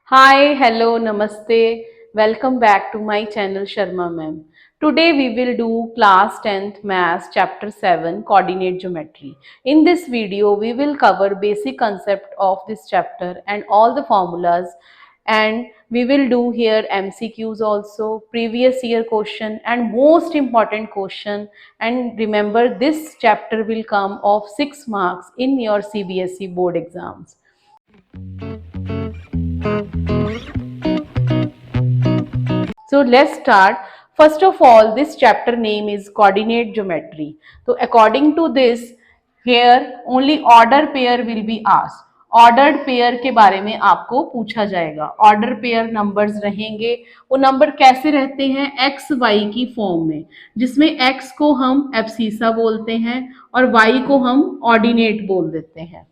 Hi, hello, namaste. Welcome back to my channel Sharma Ma'am. Today we will do class 10th Maths chapter 7 coordinate geometry. In this video we will cover basic concept of this chapter and all the formulas, and we will do here MCQs also, previous year question and most important question. And remember, this chapter will come of 6 marks in your CBSE board exams. So let's start. First of all, this chapter name is coordinate geometry. So according to this, here only order pair will be asked. Ordered pair के बारे में आपको पूछा जाएगा. Order pair numbers रहेंगे. वो number कैसे रहते हैं? एक्स वाई की फॉर्म में, जिसमें एक्स को हम एब्सिसा बोलते हैं और वाई को हम ऑर्डिनेट बोल देते हैं.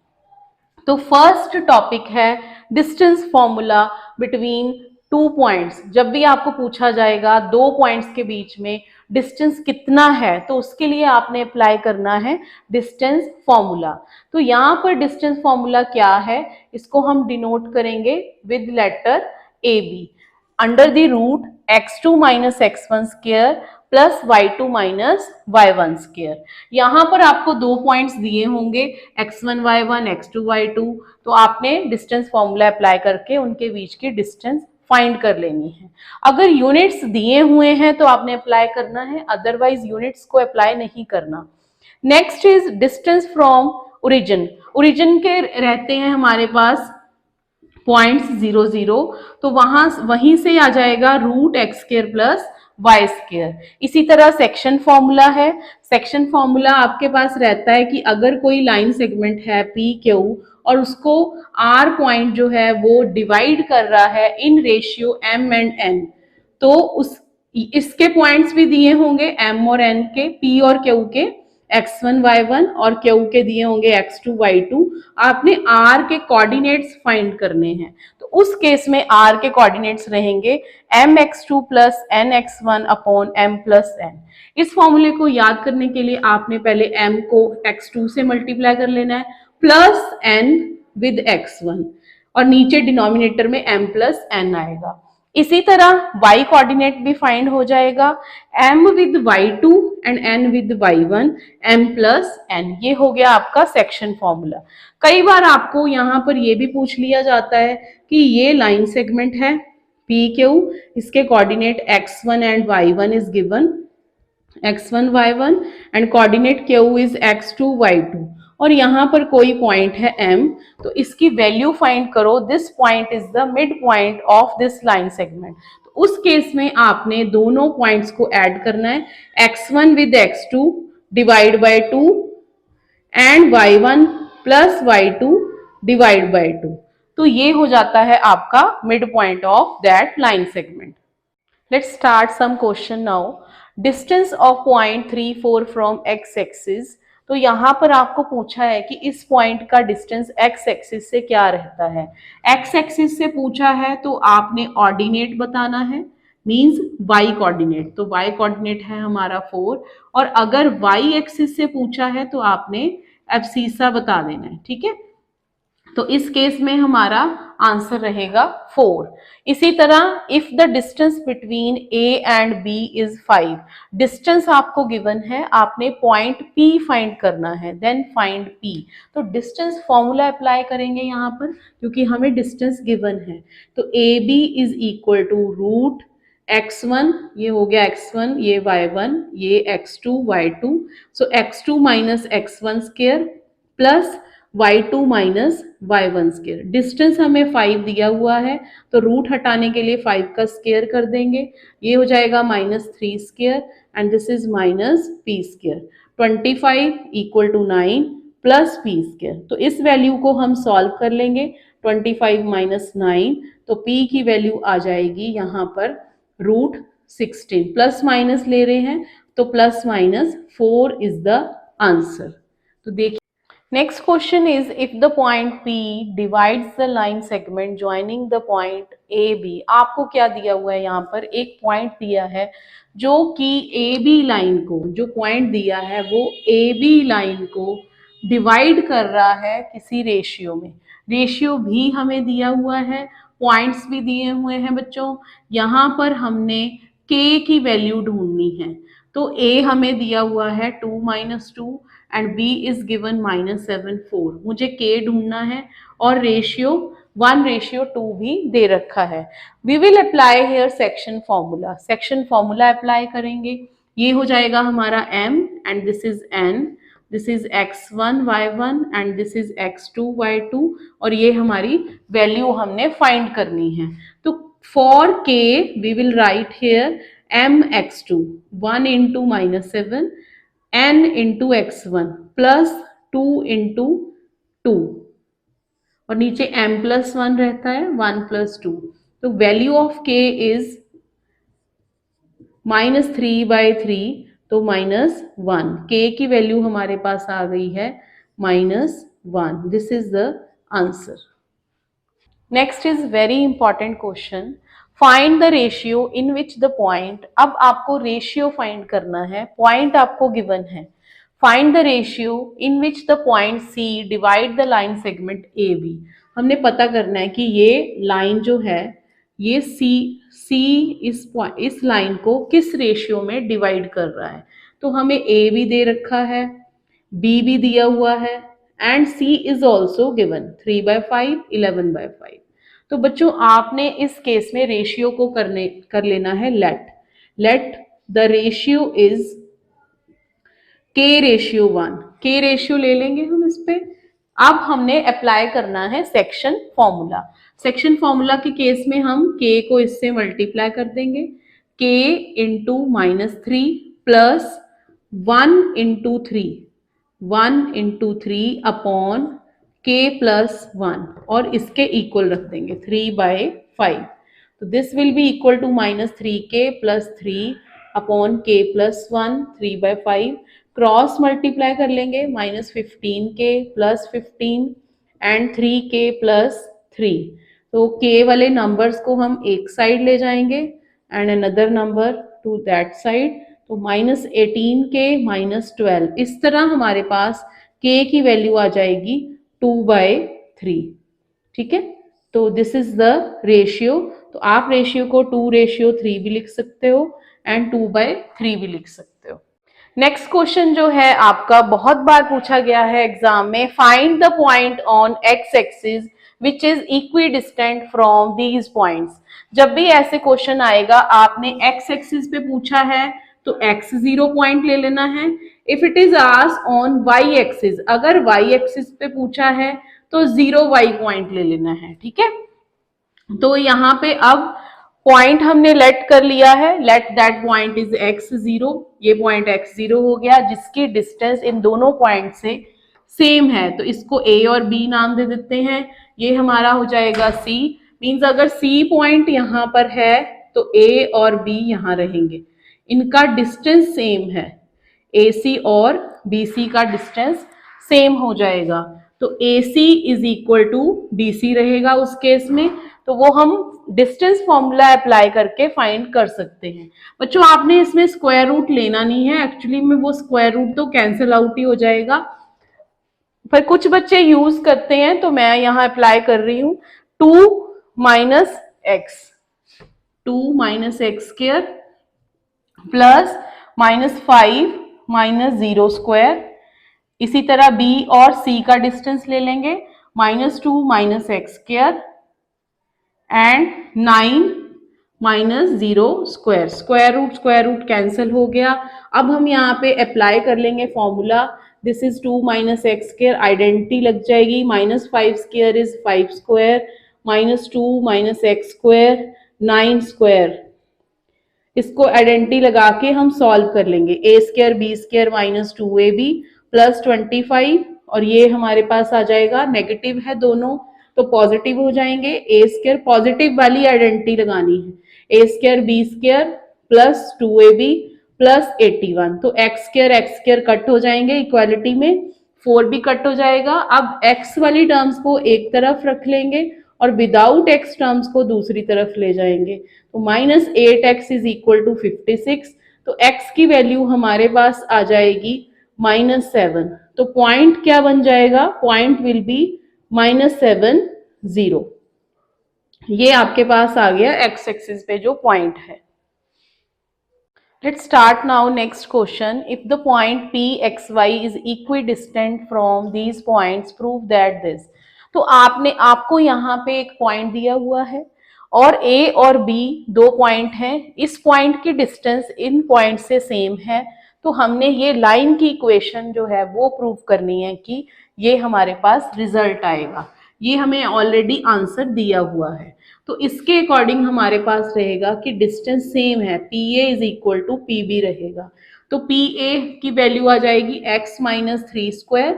तो फर्स्ट टॉपिक है distance formula between two points. जब भी आपको पूछा जाएगा दो पॉइंट्स के बीच में डिस्टेंस कितना है, तो उसके लिए आपने अप्लाई करना है डिस्टेंस फॉर्मूला. तो यहाँ पर डिस्टेंस फॉर्मूला क्या है, इसको हम डिनोट करेंगे with letter A B. Under the root x2 minus x1 square plus y2 minus y1 square. यहाँ पर आपको दो पॉइंट्स दिए होंगे x1 y1 x2 y2. तो आपने डिस्टेंस फॉर्मूला अप्लाई करके उनके बीच की डिस्टेंस फाइंड कर लेनी है. अगर यूनिट्स दिए हुए हैं तो आपने अप्लाई करना है, अदरवाइज यूनिट्स को अप्लाई नहीं करना. Next is distance from origin. Origin के रहते हैं हमारे पास पॉइंट्स 0 0, तो वहीं से आ जाएगा root x square plus y square. इसी तरह सेक्शन फॉर्मूला है. सेक्शन फॉर्मूला आपके पास रहता है कि अगर कोई लाइन सेगमेंट है पी क्यू और उसको आर पॉइंट जो है वो डिवाइड कर रहा है in ratio M and N, तो उस इसके पॉइंट्स भी दिए होंगे एम और एन के, पी और क्यू के x1 y1 और q के दिए होंगे x2 y2. आपने r के कोऑर्डिनेट्स फाइंड करने हैं. तो उस केस में r के कोऑर्डिनेट्स रहेंगे mx2 plus nx1 upon m plus n. इस फॉर्मूले को याद करने के लिए आपने पहले m को x2 से मल्टीप्लाई कर लेना है प्लस n विद x1, और नीचे डिनोमिनेटर में m प्लस n आएगा. इसी तरह y कोऑर्डिनेट भी फाइंड हो जाएगा m with y2 and n with y1 m plus n. ये हो गया आपका सेक्शन फॉर्मूला. कई बार आपको यहाँ पर ये भी पूछ लिया जाता है कि ये लाइन सेगमेंट है पी क्यू, इसके coordinate x1 and y1 is given, x1 y1 and coordinate q is x2 y2, और यहाँ पर कोई पॉइंट है m, तो इसकी वैल्यू फाइंड करो. This point is the mid point of this line segment. तो उस केस में आपने दोनों पॉइंट्स को ऐड करना है, x1 with x2 divide by 2 and y1 plus y2 divide by 2. तो ये हो जाता है आपका mid point of that line segment. Let's start some question now. Distance of point 3 4 from x axis. तो यहाँ पर आपको पूछा है कि इस पॉइंट का डिस्टेंस x एक्सिस से क्या रहता है. x एक्सिस से पूछा है तो आपने ऑर्डिनेट बताना है, मींस y कोऑर्डिनेट. तो y कोऑर्डिनेट है हमारा 4, और अगर y एक्सिस से पूछा है तो आपने एब्सिसा बता देना है. ठीक है, तो इस केस में हमारा आंसर रहेगा 4. इसी तरह if the distance between a and b is 5. Distance आपको गिवन है, आपने पॉइंट p फाइंड करना है, देन फाइंड p. तो डिस्टेंस फॉर्मूला अप्लाई करेंगे यहाँ पर क्योंकि हमें डिस्टेंस गिवन है. तो ab is equal to root x1, ये हो गया x1, ये y1, ये x2 y2. सो x2 minus x1 square plus y2 minus y1 square. Distance हमें 5 दिया हुआ है तो रूट हटाने के लिए 5 का स्क्वायर कर देंगे. ये हो जाएगा minus 3 square and this is minus p square. 25 equal to 9 plus p square. तो इस वैल्यू को हम सॉल्व कर लेंगे. 25 माइनस 9, तो p की वैल्यू आ जाएगी यहाँ पर रूट 16. प्लस माइनस ले रहे हैं तो plus minus 4 is the answer. तो देखिए, next question is if the point P divides the line segment joining the point AB. आपको क्या दिया हुआ है, यहाँ पर एक पॉइंट दिया है जो कि AB लाइन को, जो पॉइंट दिया है वो AB लाइन को डिवाइड कर रहा है किसी रेशियो में. रेशियो भी हमें दिया हुआ है, पॉइंट्स भी दिए हुए हैं बच्चों। यहाँ पर हमने k की वैल्यू ढूंढनी है। तो a हमें दिया हुआ है 2 - 2 एंड b इज गिवन -7 4। मुझे k ढूंढना है और रेशियो 1:2 भी दे रखा है। We will apply here section formula. Section formula apply करेंगे। ये हो जाएगा हमारा m and this is n, this is x1 y1 and this is x2 y2 और ये हमारी वैल्यू हमने फाइंड करनी है। तो for k we will write here m x2 1 into -7 n into x1 plus 2 into 2 और नीचे m+1 रहता है 1 + 2। तो वैल्यू ऑफ k इज -3/3 तो -1। k की वैल्यू हमारे पास आ गई है -1। This is the answer. Next is very important question, find the ratio in which the point. अब आपको रेशियो फाइंड करना है, पॉइंट आपको गिवन है। Find the ratio in which the point C divide the line segment A B. हमने पता करना है कि ये लाइन जो है ये सी इस लाइन को किस रेशियो में डिवाइड कर रहा है। तो हमें ए भी दे रखा है, बी भी दिया हुआ है and C is also given 3/5 11/5। तो बच्चों आपने इस केस में रेशियो को कर लेना है let the ratio is k/1। k ratio ले लेंगे हम इस पे। अब हमने अप्लाई करना है सेक्शन फॉर्मूला। सेक्शन फॉर्मूला के केस में हम k को इससे मल्टीप्लाई कर देंगे, k into -3 plus 1 into 3 1 into 3 upon k plus 1 और इसके इक्वल रख देंगे 3/5। तो this will be equal to -3k plus 3 upon k plus 1 3/5। Cross multiply कर लेंगे -15k plus 15 and 3k plus 3। तो k वाले नंबर्स को हम एक साइड ले जाएंगे and another number two that side. तो -18k -12 इस तरह हमारे पास k की वैल्यू आ जाएगी 2/3। ठीक है, तो दिस इज द रेशियो। तो आप रेशियो को 2:3 भी लिख सकते हो एंड 2/3 भी लिख सकते हो। नेक्स्ट क्वेश्चन जो है आपका बहुत बार पूछा गया है एग्जाम में, find the point on x axis which is equi distant from these points. जब भी ऐसे क्वेश्चन आएगा आपने एक्स एक्सिस पे पूछा है तो x0 पॉइंट ले लेना है। If it is asked on Y axis, अगर वाई एक्सिस पे पूछा है तो 0y पॉइंट ले लेना है। ठीक है, तो यहाँ पे अब पॉइंट हमने लेट कर लिया है, let that point is x0। ये पॉइंट x0 हो गया जिसकी डिस्टेंस इन दोनों पॉइंट से सेम है, तो इसको a और b नाम दे देते हैं। ये हमारा हो जाएगा c। मींस अगर c पॉइंट यहाँ पर है तो a और b यहाँ रहेंगे, इनका डिस्टेंस सेम है। AC और BC का डिस्टेंस सेम हो जाएगा, तो AC is equal to BC रहेगा उस केस में। तो वो हम डिस्टेंस फॉर्मूला अप्लाई करके फाइंड कर सकते हैं। बच्चों आपने इसमें स्क्वायर रूट लेना नहीं है, एक्चुअली में वो स्क्वायर रूट तो कैंसिल आउट ही हो जाएगा, पर कुछ बच्चे यूज करते हैं तो मैं यहाँ अप्लाई कर रही हूँ 2 - x 2 - x² प्लस -5 -0 स्क्वायर। इसी तरह b और c का डिस्टेंस ले लेंगे -2 - x² and 9 - 0 square. Square root cancel हो गया। अब हम यहाँ पे अप्लाई कर लेंगे formula, this is 2 - x², identity लग जाएगी, -5² इज 5 स्क्वायर, -2 - x² 9 स्क्वायर। इसको आइडेंटिटी लगा के हम सॉल्व कर लेंगे, a² b² -2ab प्लस 25 और ये हमारे पास आ जाएगा, नेगेटिव है दोनों तो पॉजिटिव हो जाएंगे। a² पॉजिटिव वाली आइडेंटिटी लगानी है, a² b² plus 2ab plus 81। तो x² कट हो जाएंगे इक्वालिटी में, 4 भी कट हो जाएगा। अब x वाली टर्म्स को एक तरफ रख लेंगे और विदाउट x टर्म्स को दूसरी तरफ ले जाएंगे, तो -8x इज इक्वल टू 56। तो x की वैल्यू हमारे पास आ जाएगी -7। तो पॉइंट क्या बन जाएगा, पॉइंट विल बी -7 0। ये आपके पास आ गया एक्स एक्सिस पे जो पॉइंट है। Let's start now next question. If the point P x y is equidistant from these points, prove that this. तो आपको यहाँ पे एक पॉइंट दिया हुआ है और A और B दो पॉइंट हैं। इस पॉइंट की डिस्टेंस इन पॉइंट से सेम है, तो हमने ये लाइन की इक्वेशन जो है वो प्रूव करनी है कि ये हमारे पास रिजल्ट आएगा। ये हमें ऑलरेडी आंसर दिया हुआ है, तो इसके अकॉर्डिंग हमारे पास रहेगा कि डिस्टेंस सेम है, P A is equal to P B रहेगा। तो पी ए की वैल्यू आ जाएगी x minus three square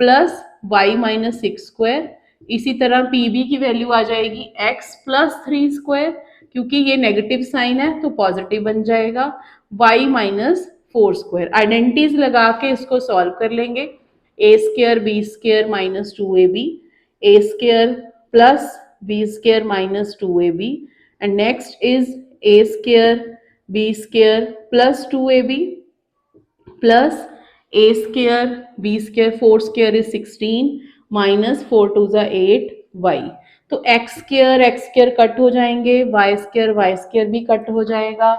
plus y minus six square. इसी तरह पी बी की वैल्यू आ जाएगी एक्स प्लस थ्री स्क्वायर, क्योंकि ये नेगेटिव साइन है तो पॉजिटिव बन जाएगा, Y minus four square. Identities लगा के इसको सॉल्व कर लेंगे। A square B square minus two A square plus b square minus 2ab, and next is a square b square plus 2ab plus a square b square 4 square is 16 minus 4 to the 8 y। तो x square cut हो जाएंगे, y square भी cut हो जाएगा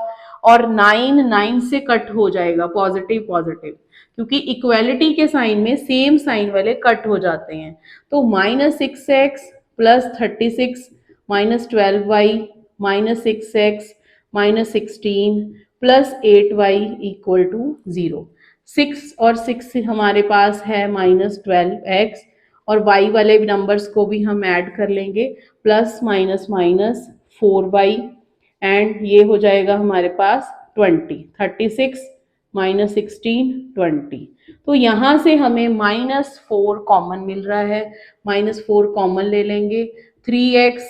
और 9 से cut हो जाएगा, पॉजिटिव पॉजिटिव, क्योंकि इक्वेलिटी के साइन में सेम साइन वाले कट हो जाते हैं। तो minus six x plus 36 minus 12y minus 6x minus 16 plus 8y equal to 0। 6 और 6 हमारे पास है माइनस 12x, और y वाले नंबर्स को भी हम ऐड कर लेंगे, plus minus minus 4y, and ये हो जाएगा हमारे पास 20। 36 माइनस 16 20। तो यहाँ से हमें माइनस 4 कॉमन मिल रहा है, माइनस 4 कॉमन ले लेंगे। 3x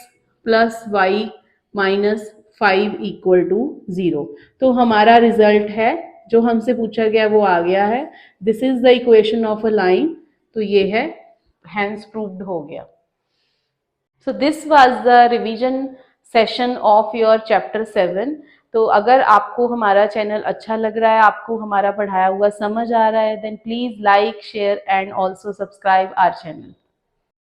plus y minus 5 equal to 0। तो हमारा रिजल्ट है, जो हमसे पूछा गया वो आ गया है। This is the equation of a line. तो ये है, हैंस प्रूव्ड हो गया। So this was the revision session of your chapter 7। तो अगर आपको हमारा चैनल अच्छा लग रहा है, आपको हमारा पढ़ाया हुआ समझ आ रहा है, then please like share and also subscribe our channel.